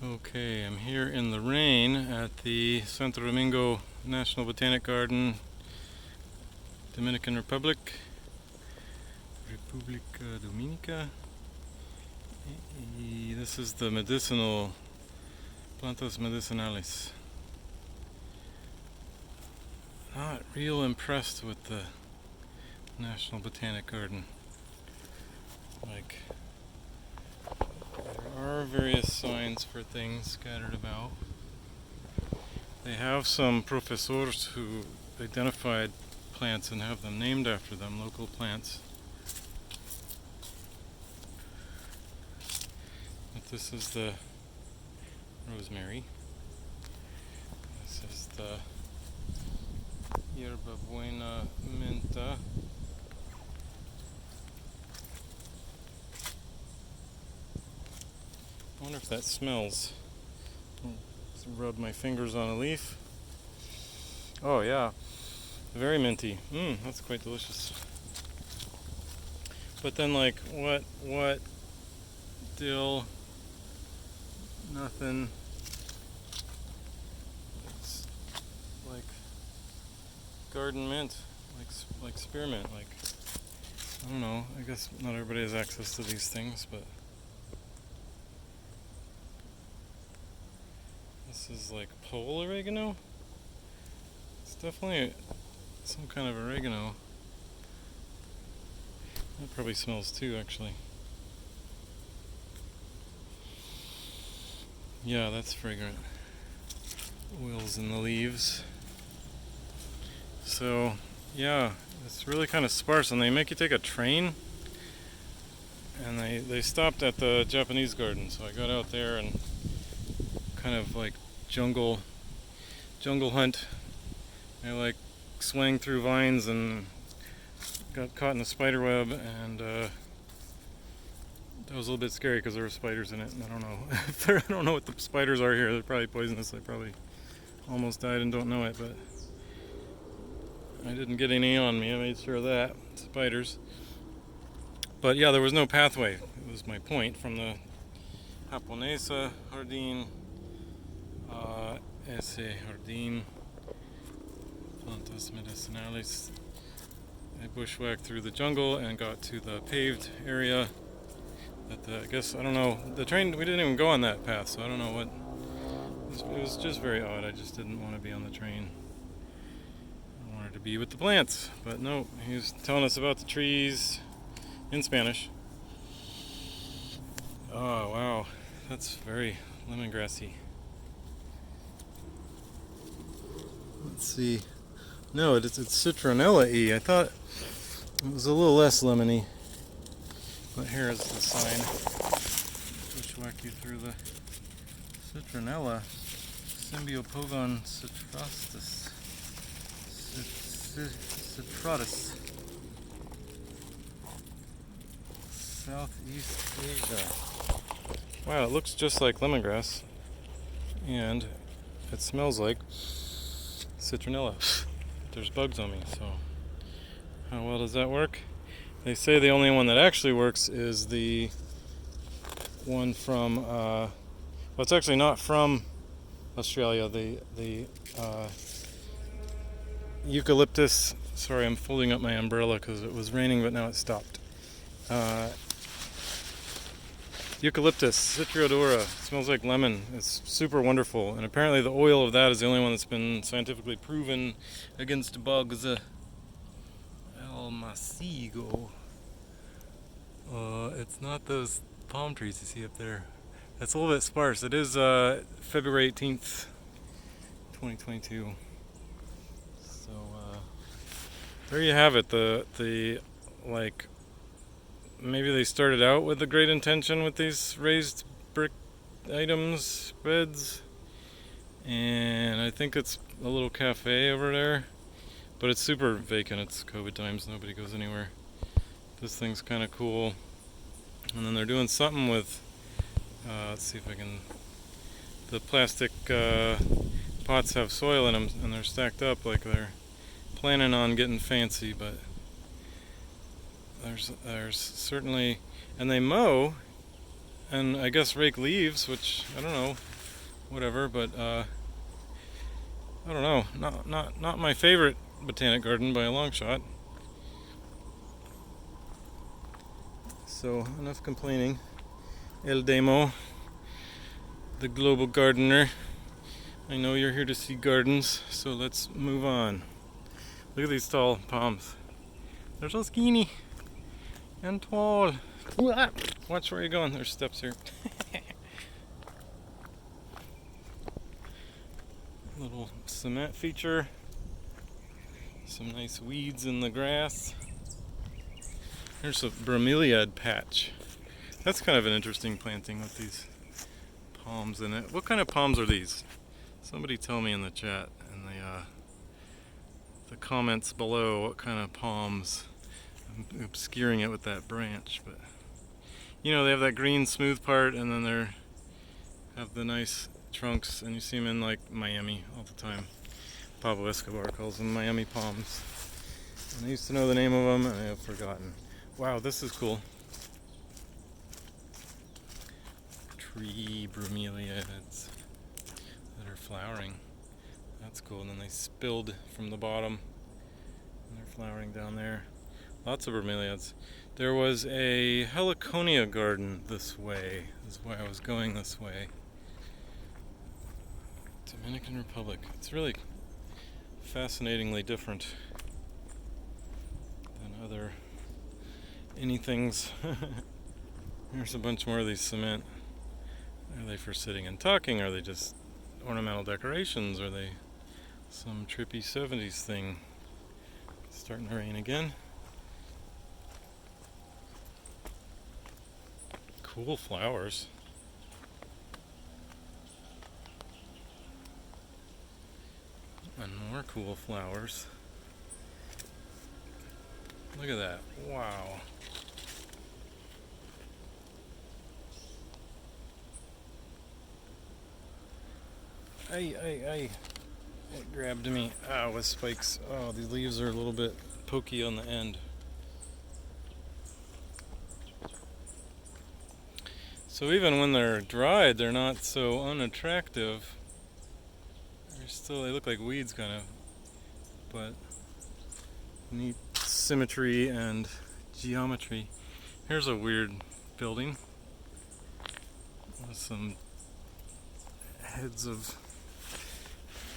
Okay, I'm here in the rain at the Santo Domingo National Botanic Garden, Dominican Republic, República Dominica. This is the medicinal, plantas medicinales. Not real impressed with the National Botanic Garden. Like, there are various signs for things scattered about. They have some professors who identified plants and have them named after them, local plants. But this is the rosemary. This is the Hierba Buena Menta. I wonder if that smells. Let's rub my fingers on a leaf. Oh yeah, very minty. That's quite delicious. But then like, what? Dill? Nothing. It's like garden mint, like spearmint. Like, I don't know. I guess not everybody has access to these things, but. This is like pole oregano. It's definitely some kind of oregano. That probably smells too, actually. Yeah, that's fragrant. Oils in the leaves. So, yeah, it's really kind of sparse, and they make you take a train. And they stopped at the Japanese garden, so I got out there and kind of like jungle hunt. I like swang through vines and got caught in a spider web, and that was a little bit scary because there were spiders in it, and I don't know I don't know what the spiders are here. They're probably poisonous. I probably almost died and don't know it, but I didn't get any on me. I made sure of that. Spiders. But yeah, there was no pathway. It was my point from the Japonesa Jardín. Ese jardín, plantas medicinales. I bushwhacked through the jungle and got to the paved area. I guess, I don't know, the train, we didn't even go on that path, so I don't know what. It was just very odd. I just didn't want to be on the train. I wanted to be with the plants, but no, he was telling us about the trees in Spanish. Oh wow, that's very lemongrassy. Let's see. No, it's Citronella-y. I thought it was a little less lemony. But here is the sign. Bushwhack you through the Citronella. Symbiopogon citrostis. Citratus. Southeast Asia. Wow, it looks just like lemongrass. And it smells like Citronella. There's bugs on me, so how well does that work? They say the only one that actually works is the one from well, it's actually not from Australia. The Eucalyptus. Sorry, I'm folding up my umbrella because it was raining, but now it stopped. Eucalyptus, citriodora, smells like lemon. It's super wonderful, and apparently the oil of that is the only one that's been scientifically proven against bugs. El masigo. It's not those palm trees you see up there. That's a little bit sparse. It is February 18th, 2022. So there you have it. The like. Maybe they started out with a great intention with these raised brick items, beds, and I think it's a little cafe over there, but it's super vacant. It's COVID times, nobody goes anywhere. This thing's kind of cool. And then they're doing something with, let's see if I can, the plastic pots have soil in them, and they're stacked up like they're planning on getting fancy, but there's certainly, and they mow and I guess rake leaves, which I don't know, whatever, but I don't know, not my favorite botanic garden by a long shot. So enough complaining. El Demo, the global gardener. I know you're here to see gardens, so let's move on. Look at these tall palms. They're so skinny and tall. Watch where you're going. There's steps here. Little cement feature. Some nice weeds in the grass. There's a bromeliad patch. That's kind of an interesting planting with these palms in it. What kind of palms are these? Somebody tell me in the chat and the comments below what kind of palms. I'm obscuring it with that branch, but you know, they have that green smooth part and then they have the nice trunks, and you see them in like Miami all the time. Pablo Escobar calls them Miami palms. And I used to know the name of them and I have forgotten. Wow, this is cool. Tree bromeliads that are flowering. That's cool. And then they spilled from the bottom and they're flowering down there. Lots of bromeliads. There was a heliconia garden this way. This is why I was going this way. Dominican Republic. It's really fascinatingly different than other anythings. There's a bunch more of these cement. Are they for sitting and talking? Are they just ornamental decorations? Are they some trippy 70s thing? It's starting to rain again. Cool flowers. And more cool flowers. Look at that. Wow. Ay. It grabbed me. With spikes. Oh, these leaves are a little bit pokey on the end. So even when they're dried, they're not so unattractive. They look like weeds kind of, but neat symmetry and geometry. Here's a weird building with some heads of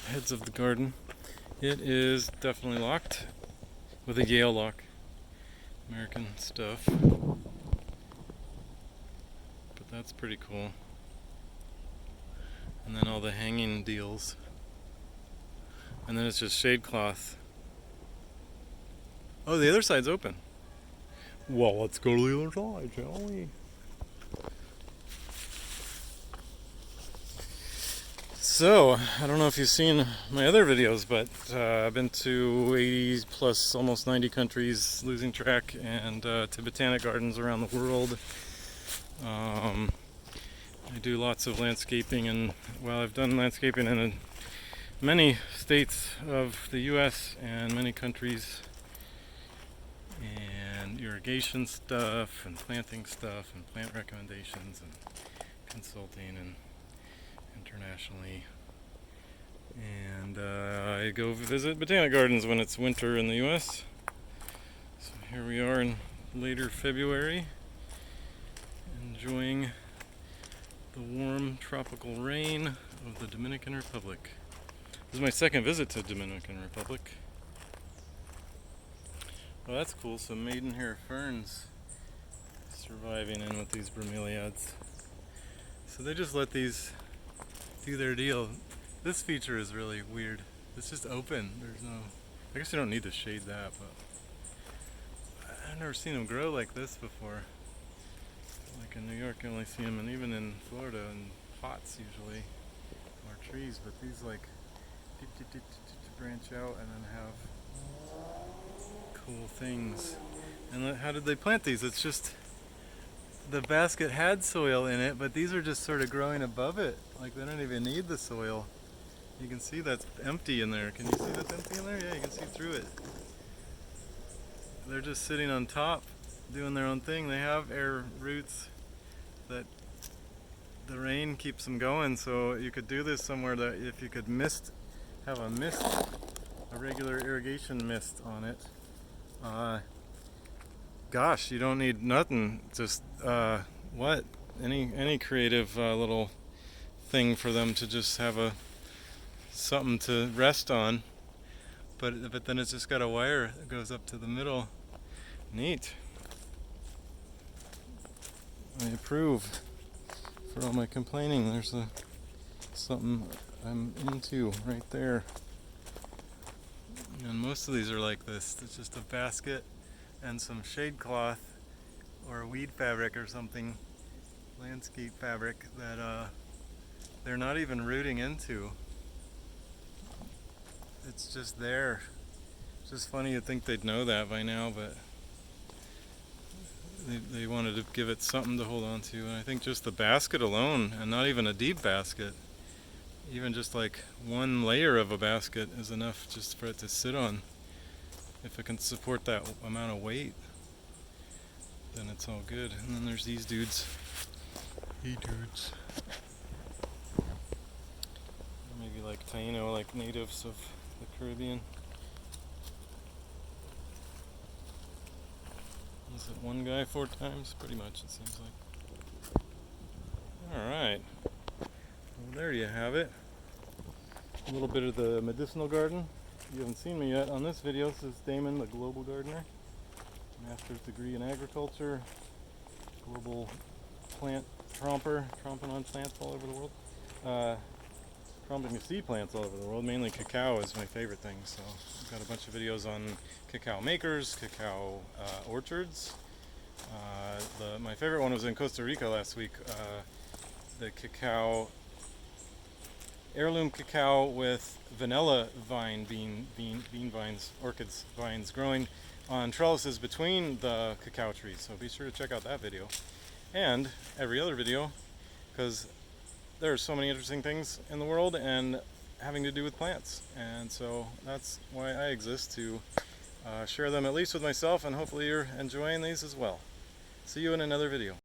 the garden. It is definitely locked with a Yale lock. American stuff. But that's pretty cool. And then all the hanging deals. And then it's just shade cloth. Oh, the other side's open. Well, let's go to the other side, shall we? So, I don't know if you've seen my other videos, but I've been to 80 plus, almost 90 countries, losing track, and to botanic gardens around the world. I do lots of landscaping, and well, I've done landscaping in many states of the US and many countries, and irrigation stuff and planting stuff and plant recommendations and consulting and internationally. And I go visit botanic gardens when it's winter in the US. So here we are in later February, enjoying the warm tropical rain of the Dominican Republic. This is my second visit to Dominican Republic. Well, that's cool. Some maidenhair ferns surviving in with these bromeliads. So they just let these do their deal. This feature is really weird. It's just open. There's no... I guess you don't need to shade that, but I've never seen them grow like this before. Like in New York, you only see them, and even in Florida, in pots usually, or trees. But these like branch out and then have cool things. And how did they plant these? It's just the basket had soil in it, but these are just sort of growing above it. Like they don't even need the soil. You can see that's empty in there. Can you see that's empty in there? Yeah, you can see through it. They're just sitting on top, doing their own thing. They have air roots that the rain keeps them going, so you could do this somewhere that if you could have a regular irrigation mist on it. Gosh, you don't need nothing. Just any creative little thing for them to just have something to rest on. But then it's just got a wire that goes up to the middle. Neat. I approve. For all my complaining, there's something I'm into right there. And most of these are like this. It's just a basket and some shade cloth or a weed fabric or something, landscape fabric that they're not even rooting into. It's just there. It's just funny, you'd think they'd know that by now, but they wanted to give it something to hold on to. And I think just the basket alone, and not even a deep basket, even just like one layer of a basket is enough just for it to sit on. If it can support that amount of weight, then it's all good. And then there's these dudes. Hey dudes. Maybe like Taino, like natives of the Caribbean. Is it one guy 4 times? Pretty much, it seems like. Alright. Well, there you have it. A little bit of the medicinal garden. If you haven't seen me yet, on this video, this is Damon, the global gardener. Master's degree in agriculture. Global plant tromper, tromping on plants all over the world. Tromping seed plants all over the world. Mainly cacao is my favorite thing, so I've got a bunch of videos on cacao makers, cacao orchards. My favorite one was in Costa Rica last week. The cacao, heirloom cacao with vanilla bean vines, orchids vines growing on trellises between the cacao trees. So be sure to check out that video and every other video, because there are so many interesting things in the world and having to do with plants, and so that's why I exist, to share them at least with myself, and hopefully you're enjoying these as well. See you in another video.